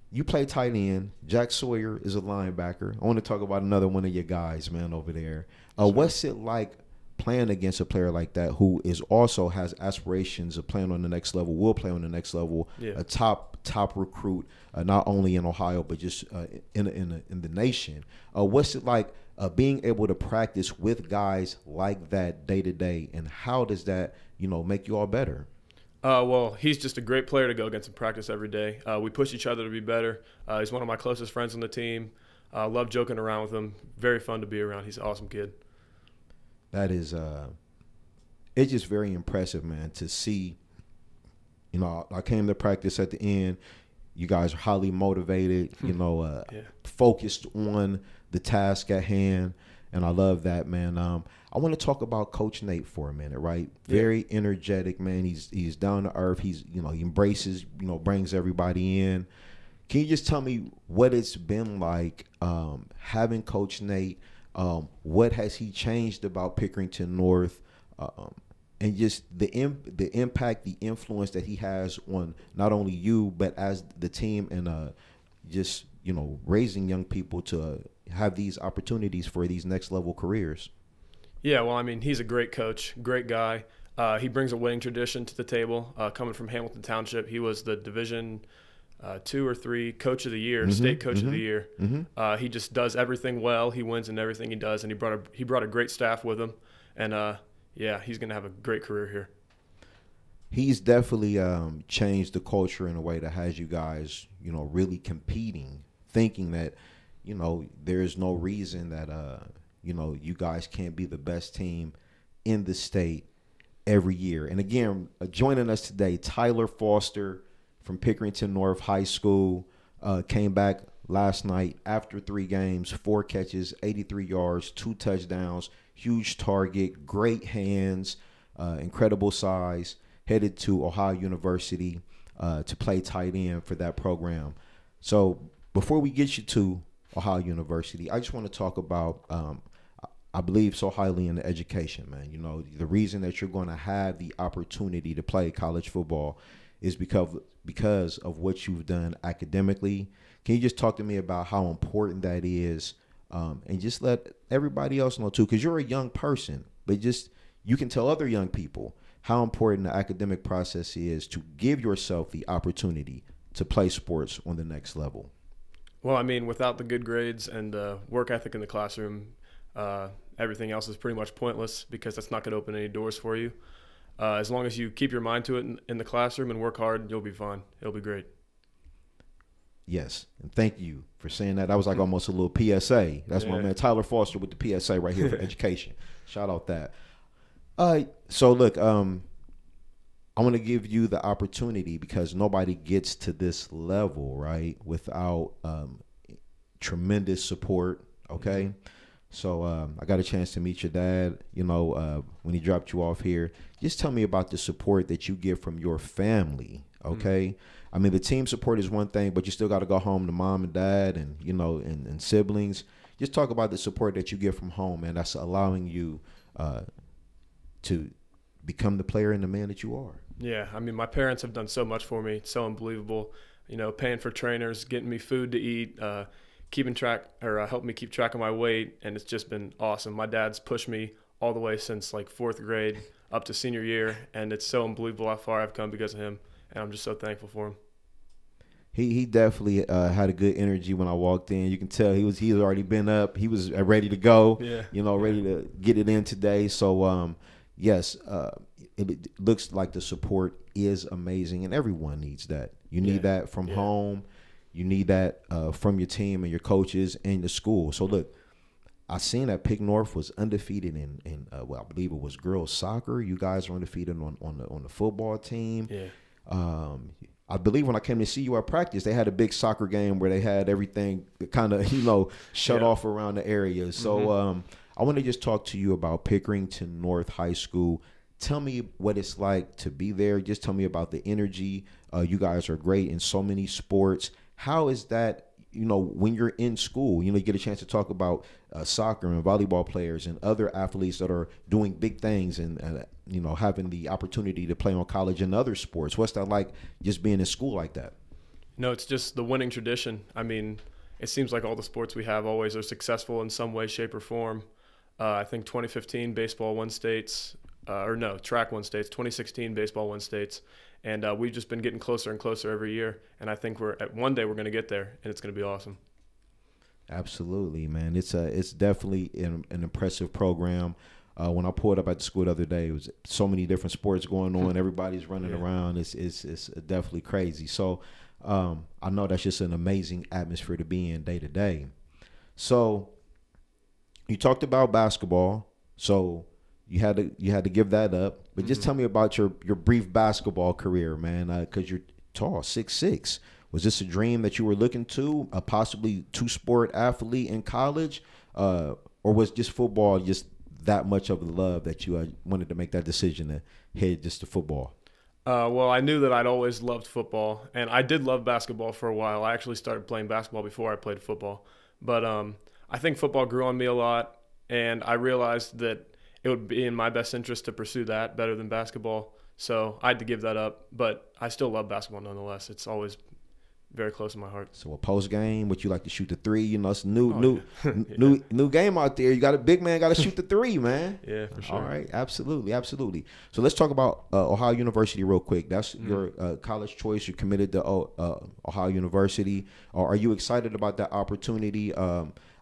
Speaker 2: you play tight end. Jack Sawyer is a linebacker. I want to talk about another one of your guys, man, over there. What's it like playing against a player like that who also has aspirations of playing on the next level, will play on the next level, a top recruit, not only in Ohio but just in the nation? What's it like being able to practice with guys like that day to day, and how does that make you all better?
Speaker 4: Well, he's just a great player to go against in practice every day. We push each other to be better. He's one of my closest friends on the team. Love joking around with him. Very fun to be around. He's an awesome kid.
Speaker 2: That is, it's just very impressive, man, to see. I came to practice at the end. You guys are highly motivated, focused on the task at hand. And I love that, man. I want to talk about Coach Nate for a minute, right? Very energetic, man. He's down to earth. He embraces, brings everybody in. Can you just tell me what it's been like having Coach Nate? What has he changed about Pickerington North? And just the impact, the influence that he has on not only you, but as the team, and just, raising young people to have these opportunities for these next level careers.
Speaker 4: Yeah, well, I mean, he's a great coach, great guy. He brings a winning tradition to the table. Coming from Hamilton Township, he was the Division 2 or 3 Coach of the Year, State Coach of the Year. He just does everything well. He wins in everything he does, and he brought a great staff with him. And he's going to have a great career here.
Speaker 2: He's definitely changed the culture in a way that has you guys, really competing, thinking that, there is no reason that, you guys can't be the best team in the state every year. And again, joining us today, Tyler Foster from Pickerington North High School, came back last night after 3 games, 4 catches, 83 yards, 2 touchdowns, huge target, great hands, incredible size, headed to Ohio University to play tight end for that program. So before we get you to Ohio University, I just want to talk about, I believe so highly in the education, man. The reason that you're going to have the opportunity to play college football is because of what you've done academically. Can you just talk to me about how important that is, and just let everybody else know too, because you're a young person, but just you can tell other young people how important the academic process is to give yourself the opportunity to play sports on the next level.
Speaker 4: Well, I mean, without the good grades and work ethic in the classroom, everything else is pretty much pointless, because that's not going to open any doors for you. As long as you keep your mind to it in the classroom and work hard, you'll be fine. It'll be great.
Speaker 2: Yes, and thank you for saying that. That was like almost a little PSA. That's my man Tyler Foster with the PSA right here for education. Shout out that. So look, I want to give you the opportunity, because nobody gets to this level, right, without tremendous support, okay? So I got a chance to meet your dad, when he dropped you off here. Just tell me about the support that you get from your family, okay? I mean, the team support is one thing, but you still got to go home to mom and dad and, and siblings. Just talk about the support that you get from home, and that's allowing you to become the player and the man that you are.
Speaker 4: Yeah, I mean, my parents have done so much for me. It's so unbelievable. Paying for trainers, getting me food to eat, keeping track, or helping me keep track of my weight, and it's just been awesome. My dad's pushed me all the way since like 4th grade up to senior year, and it's so unbelievable how far I've come because of him, and I'm just so thankful for him.
Speaker 2: He definitely had a good energy when I walked in. You can tell he's already been up. He was ready to go.
Speaker 4: Yeah.
Speaker 2: Ready to get it in today. So yes, it looks like the support is amazing, and everyone needs that. You need that from home. You need that from your team and your coaches and the school. So look, I seen that Pick North was undefeated in I believe it was girls soccer. You guys are undefeated on the football team.
Speaker 4: Yeah.
Speaker 2: I believe when I came to see you at practice, they had a big soccer game where they had everything kind of shut off around the area. So I want to just talk to you about Pickerington North High School. Tell me what it's like to be there. Just tell me about the energy. You guys are great in so many sports. How is that? When you're in school, you get a chance to talk about soccer and volleyball players and other athletes that are doing big things and having the opportunity to play on college and other sports. What's that like just being in school like that?
Speaker 4: No, it's just the winning tradition. I mean, it seems like all the sports we have always are successful in some way, shape, or form. I think 2015 baseball won states, track won states. 2016 baseball won states. And we've just been getting closer and closer every year. And I think one day we're going to get there, and it's going to be awesome.
Speaker 2: Absolutely, man. It's definitely an impressive program. When I pulled up at the school the other day, it was so many different sports going on. Everybody's running around. It's definitely crazy. So I know that's just an amazing atmosphere to be in day to day. So you talked about basketball. So you had to give that up. But just tell me about your brief basketball career, man, because you're tall, 6'6". Was this a dream that you were looking to, a possibly two-sport athlete in college, or was just football just that much of the love that you wanted to make that decision to head just to football?
Speaker 4: Well, I knew that I'd always loved football, and I did love basketball for a while. I actually started playing basketball before I played football. But I think football grew on me a lot, and I realized that it would be in my best interest to pursue that better than basketball. So I had to give that up, but I still love basketball nonetheless. It's always very close to my heart.
Speaker 2: So a post game, would you like to shoot the three? It's new game out there. You got a big man, got to shoot the three, man.
Speaker 4: Yeah, for sure.
Speaker 2: All right, absolutely. So let's talk about Ohio University real quick. That's your college choice. You're committed to Ohio University. Are you excited about that opportunity?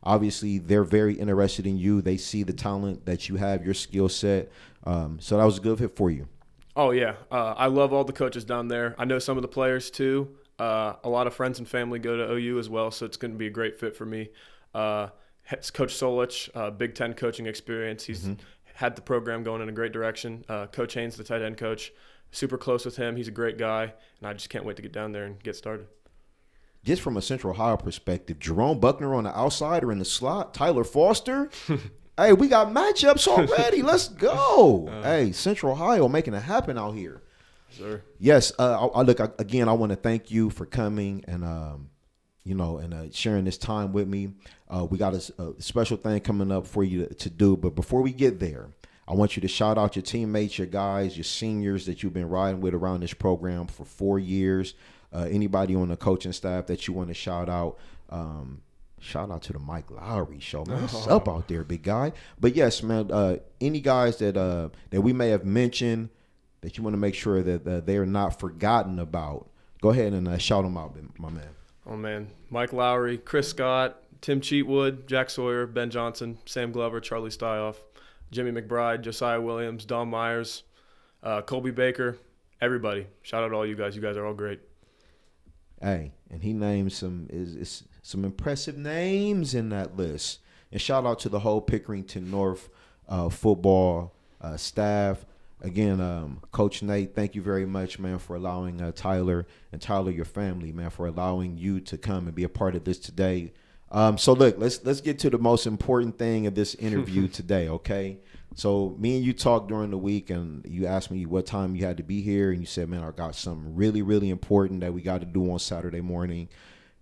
Speaker 2: Obviously, they're very interested in you. They see the talent that you have, your skill set. So that was a good fit for you.
Speaker 4: Oh, yeah. I love all the coaches down there. I know some of the players, too. A lot of friends and family go to OU as well, so it's going to be a great fit for me. Coach Solich, Big Ten coaching experience. He's had the program going in a great direction. Coach Haynes, the tight end coach, super close with him. He's a great guy, and I just can't wait to get down there and get started.
Speaker 2: Just from a Central Ohio perspective, Jerome Buckner on the outside or in the slot, Tyler Foster. Hey, we got matchups already. Let's go. Hey, Central Ohio making it happen out here.
Speaker 4: Sir.
Speaker 2: Yes. I want to thank you for coming and sharing this time with me. We got a special thing coming up for you to do. But before we get there, I want you to shout out your teammates, your guys, your seniors that you've been riding with around this program for 4 years. Anybody on the coaching staff that you want to shout out. Shout out to the Mike Lowry show, man. What's up out there, big guy? But yes, man, any guys that we may have mentioned that you want to make sure that they are not forgotten about, go ahead and shout them out, my man.
Speaker 4: Oh, man. Mike Lowry, Chris Scott, Tim Cheatwood, Jack Sawyer, Ben Johnson, Sam Glover, Charlie Styoff, Jimmy McBride, Josiah Williams, Don Myers, Colby Baker, everybody. Shout out to all you guys. You guys are all great.
Speaker 2: Hey, and he named some impressive names in that list. And shout out to the whole Pickerington North football staff. Again, Coach Nate, thank you very much, man, for allowing Tyler and Tyler, your family, man, for allowing you to come and be a part of this today. So look, let's get to the most important thing of this interview today, okay? So me and you talked during the week, and you asked me what time you had to be here, and you said, man, I got something really, really important that we got to do on Saturday morning,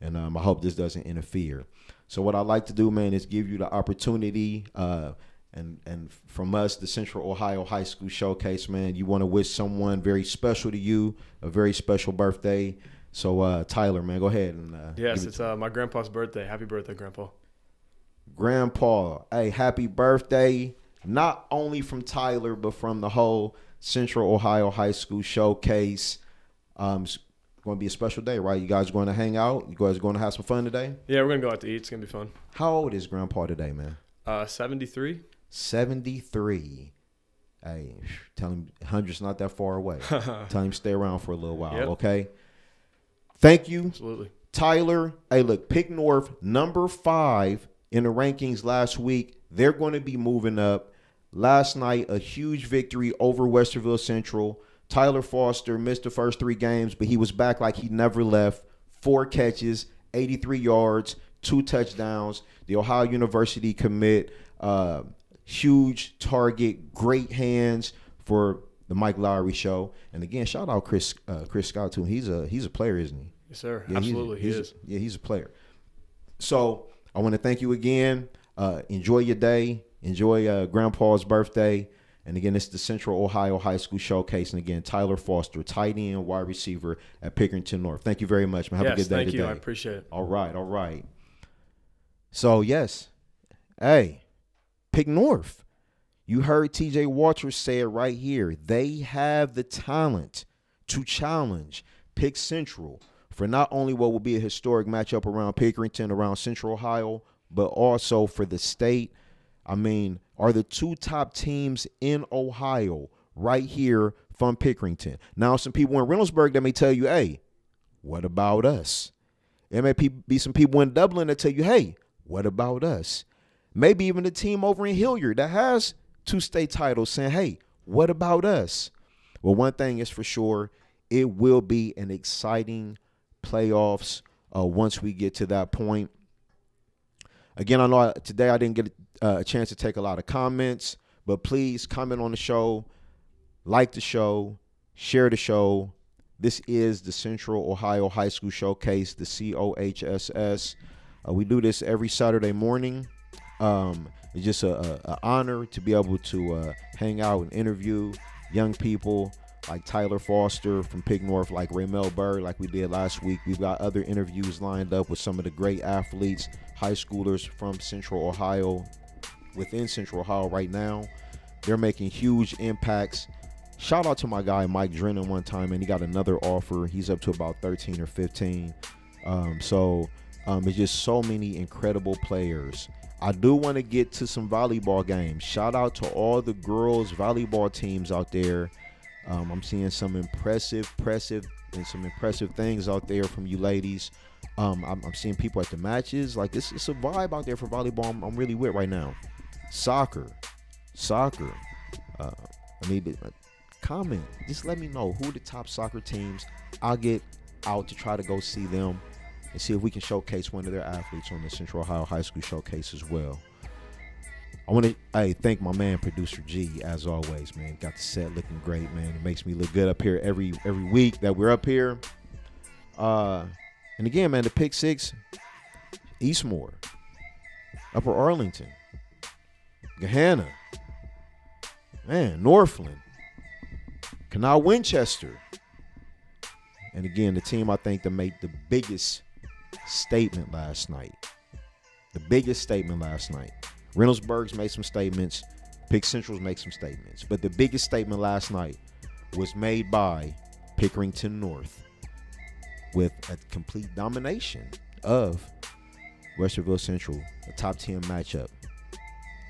Speaker 2: and I hope this doesn't interfere. So what I like to do, man, is give you the opportunity, and from us, the Central Ohio High School Showcase, man, you want to wish someone very special to you, a very special birthday. So, Tyler, man, go ahead. And
Speaker 4: yes, it's my grandpa's birthday. Happy birthday, Grandpa.
Speaker 2: Grandpa, hey, happy birthday. Not only from Tyler, but from the whole Central Ohio High School Showcase. going to be a special day, right? You guys going to hang out? You guys going to have some fun today?
Speaker 4: Yeah, we're going to go out to eat. It's going to be fun.
Speaker 2: How old is Grandpa today, man?
Speaker 4: 73.
Speaker 2: 73. Hey, tell him 100's not that far away. Tell him stay around for a little while, okay? Thank you.
Speaker 4: Absolutely.
Speaker 2: Tyler, hey, look, Pick North, number 5 in the rankings last week. They're going to be moving up. Last night, a huge victory over Westerville Central. Tyler Foster missed the first 3 games, but he was back like he never left. 4 catches, 83 yards, 2 touchdowns. The Ohio University commit, huge target, great hands for the Mike Lowry show. And again, shout out Chris Scott too. He's a player, isn't he?
Speaker 4: Yes, sir.
Speaker 2: Yeah,
Speaker 4: Absolutely, he is.
Speaker 2: Yeah, he's a player. So I want to thank you again. Enjoy your day. Enjoy Grandpa's birthday. And again, it's the Central Ohio High School Showcase. And again, Tyler Foster, tight end, wide receiver at Pickerington North. Thank you very much, man. Have a good day
Speaker 4: thank
Speaker 2: today.
Speaker 4: you. I appreciate it.
Speaker 2: All right. So, yes. Hey, Pick North. You heard TJ Walters say it right here. They have the talent to challenge Pick Central for not only what will be a historic matchup around Pickerington, around Central Ohio, but also for the state. I mean, are the 2 top teams in Ohio right here from Pickerington. Now, some people in Reynoldsburg that may tell you, hey, what about us? There may be some people in Dublin that tell you, hey, what about us? Maybe even the team over in Hilliard that has 2 state titles saying, hey, what about us? Well, one thing is for sure, it will be an exciting playoffs once we get to that point. Again, I know today I didn't get a chance to take a lot of comments, but please comment on the show, like the show, share the show. This is the Central Ohio High School Showcase, the COHSS. We do this every Saturday morning. It's just an honor to be able to hang out and interview young people like Tyler Foster from Pick North, like Raymel Bird, like we did last week. We've got other interviews lined up with some of the great athletes, high schoolers from Central Ohio, within Central Ohio right now. They're making huge impacts. Shout out to my guy Mike Drennan one time, and he got another offer. He's up to about 13 or 15. It's just so many incredible players. I do want to get to some volleyball games. Shout out to all the girls volleyball teams out there. I'm seeing some impressive things out there from you ladies. I'm seeing people at the matches. Like it's a vibe out there for volleyball. I'm really with right now. Soccer. Comment. Just let me know who are the top soccer teams. I'll get out to try to go see them and see if we can showcase one of their athletes on the Central Ohio High School Showcase as well. I want to thank my man, Producer G, as always, man. Got the set looking great, man. It makes me look good up here every week that we're up here. And again, man, the Pick 6, Eastmore, Upper Arlington, Gahanna, man, Northland, Canal Winchester. And again, the team I think that made the biggest statement last night. Reynoldsburg's made some statements. Pick Central's made some statements. But the biggest statement last night was made by Pickerington North with a complete domination of Westerville Central, a top 10 matchup.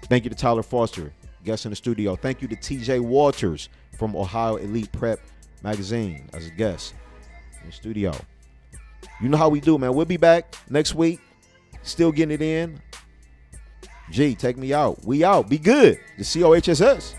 Speaker 2: Thank you to Tyler Foster, guest in the studio. Thank you to TJ Walters from Ohio Elite Prep Magazine as a guest in the studio. You know how we do, man. We'll be back next week. Still getting it in. G, take me out. We out. Be good. The COHSS.